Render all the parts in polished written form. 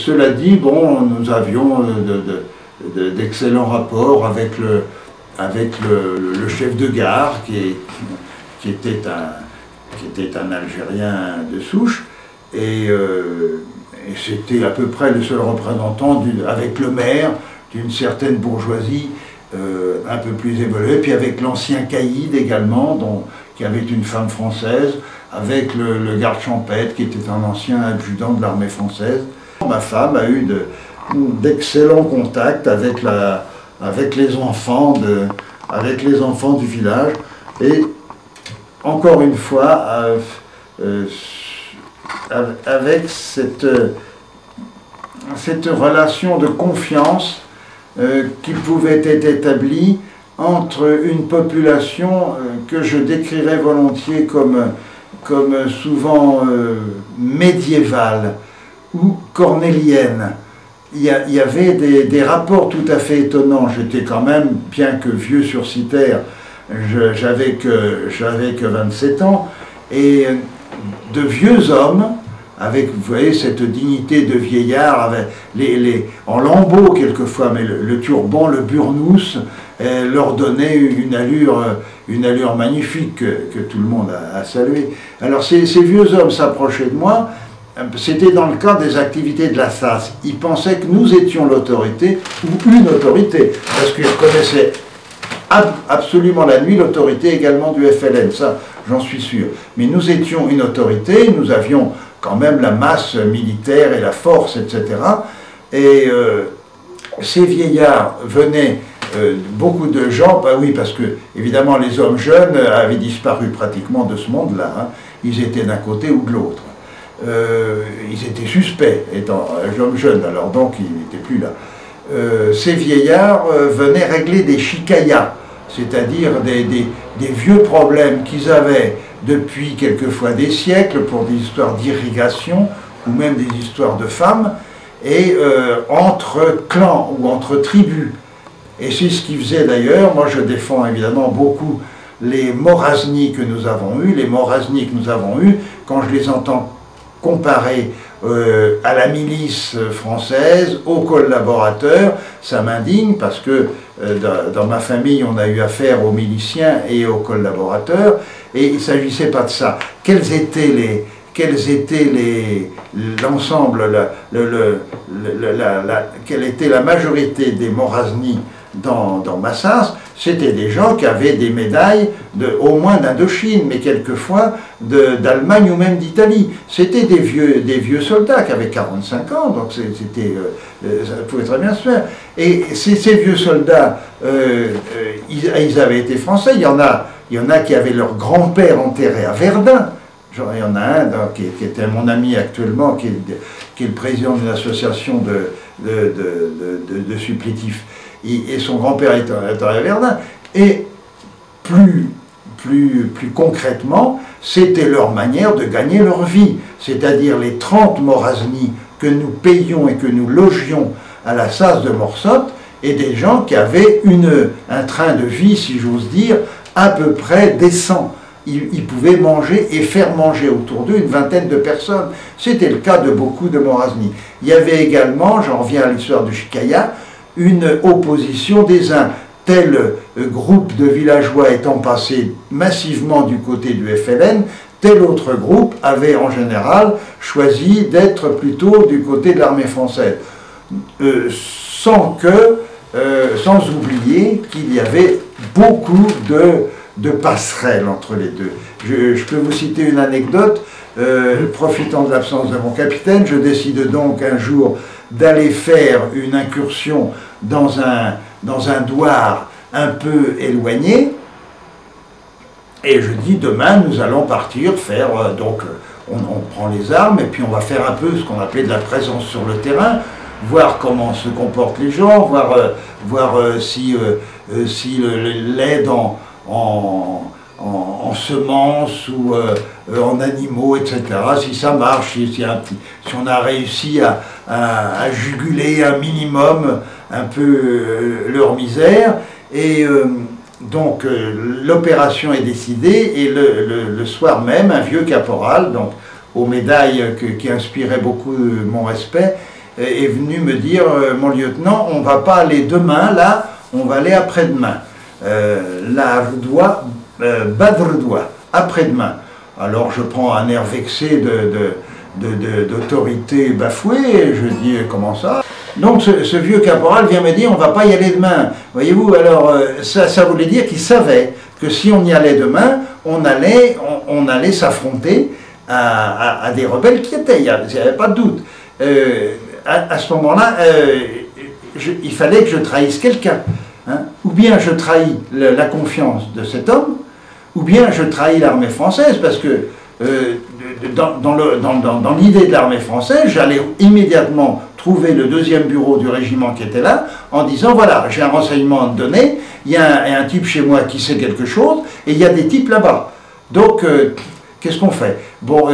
cela dit, bon, nous avions d'excellents rapports avec le chef de gare qui était un Algérien de souche, et c'était à peu près le seul représentant, avec le maire, d'une certaine bourgeoisie un peu plus évoluée, puis avec l'ancien caïd également, qui avait une femme française, avec le garde champêtre qui était un ancien adjudant de l'armée française. Ma femme a eu d'excellents contacts avec les enfants du village, et encore une fois avec cette relation de confiance qui pouvait être établie entre une population que je décrirais volontiers comme souvent médiévale ou cornélienne. Il y avait des rapports tout à fait étonnants. J'étais quand même, bien que vieux sursitaire, j'avais que 27 ans, et de vieux hommes, avec, vous voyez, cette dignité de vieillard, avec en lambeaux quelquefois, mais le turban, le burnous, leur donnait une allure magnifique que tout le monde a salué. Alors ces vieux hommes s'approchaient de moi. C'était dans le cadre des activités de la SAS. Ils pensaient que nous étions l'autorité, ou une autorité, parce qu'ils connaissaient absolument la nuit l'autorité également du FLN, ça j'en suis sûr. Mais nous étions une autorité, nous avions quand même la masse militaire et la force, etc. Et ces vieillards venaient, beaucoup de gens, bah oui, parce que évidemment les hommes jeunes avaient disparu pratiquement de ce monde-là, hein. Ils étaient d'un côté ou de l'autre. Ils étaient suspects, étant hommes jeunes, alors donc ils n'étaient plus là. Ces vieillards venaient régler des chicayas, c'est-à-dire des vieux problèmes qu'ils avaient depuis quelquefois des siècles pour des histoires d'irrigation ou même des histoires de femmes, et entre clans ou entre tribus. Et c'est ce qui faisait d'ailleurs, moi je défends évidemment beaucoup les Moraznis que nous avons eus, quand je les entends comparés à la milice française, aux collaborateurs, ça m'indigne parce que dans ma famille on a eu affaire aux miliciens et aux collaborateurs, et il ne s'agissait pas de ça. Quels étaient l'ensemble, quelle était la majorité des Moraznis dans Massas? C'était des gens qui avaient des médailles au moins d'Indochine, mais quelquefois d'Allemagne ou même d'Italie. C'était des vieux soldats qui avaient 45 ans, donc ça pouvait très bien se faire. Et ces vieux soldats, ils avaient été français. Il y en a qui avaient leur grand-père enterré à Verdun. Il y en a un qui était mon ami actuellement, qui est le président d'une association de supplétifs. Et son grand-père est à Verdun. Et plus concrètement, c'était leur manière de gagner leur vie. C'est-à-dire les 30 Moraznis que nous payions et que nous logions à la SAS de Morsotte, et des gens qui avaient un train de vie, si j'ose dire, à peu près décent. Ils pouvaient manger et faire manger autour d'eux une vingtaine de personnes. C'était le cas de beaucoup de Moraznis. Il y avait également, j'en reviens à l'histoire du Chicaya, une opposition des uns. Tel groupe de villageois étant passé massivement du côté du FLN, tel autre groupe avait en général choisi d'être plutôt du côté de l'armée française. Sans oublier qu'il y avait beaucoup de passerelles entre les deux. Je peux vous citer une anecdote. Profitant de l'absence de mon capitaine, je décide donc un jour d'aller faire une incursion dans un douar un peu éloigné, et je dis demain nous allons partir faire, donc on prend les armes et puis on va faire un peu ce qu'on appelait de la présence sur le terrain, voir comment se comportent les gens, voir si l'aide en semences ou en animaux, etc. Si ça marche, si on a réussi à juguler un minimum un peu leur misère. Et donc l'opération est décidée, et le soir même, un vieux caporal, donc aux médailles qui inspiraient beaucoup mon respect, est venu me dire, mon lieutenant, on ne va pas aller demain là, on va aller après-demain. La Ardoua, Badrdoua, après-demain. Alors je prends un air vexé d'autorité bafouée, et je dis comment ça? Donc ce vieux caporal vient me dire on ne va pas y aller demain. Voyez-vous, alors ça voulait dire qu'il savait que si on y allait demain, on allait s'affronter à des rebelles qui étaient, il n'y avait pas de doute. À ce moment-là, il fallait que je trahisse quelqu'un. Hein. Ou bien je trahis la confiance de cet homme, ou bien je trahis l'armée française, parce que dans l'idée de l'armée française, j'allais immédiatement trouver le deuxième bureau du régiment qui était là, en disant, voilà, j'ai un renseignement à te donner, il y a un type chez moi qui sait quelque chose, et il y a des types là-bas. Donc, qu'est-ce qu'on fait? Bon,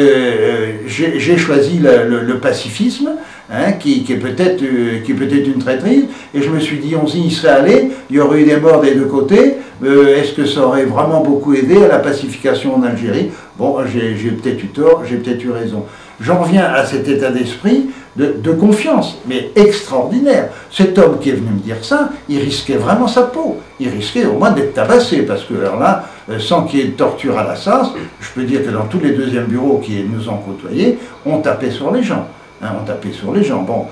j'ai choisi le pacifisme, hein, qui est peut-être une traîtrise, et je me suis dit, on y serait allé, il y aurait eu des morts des deux côtés, est-ce que ça aurait vraiment beaucoup aidé à la pacification en Algérie? Bon, j'ai peut-être eu tort, j'ai peut-être eu raison. J'en reviens à cet état d'esprit de confiance, mais extraordinaire. Cet homme qui est venu me dire ça, il risquait vraiment sa peau. Il risquait au moins d'être tabassé, parce que alors là, sans qu'il y ait de torture à la sas, je peux dire que dans tous les deuxièmes bureaux qui nous ont côtoyés, on tapait sur les gens. Hein, on tapait sur les gens. Bon,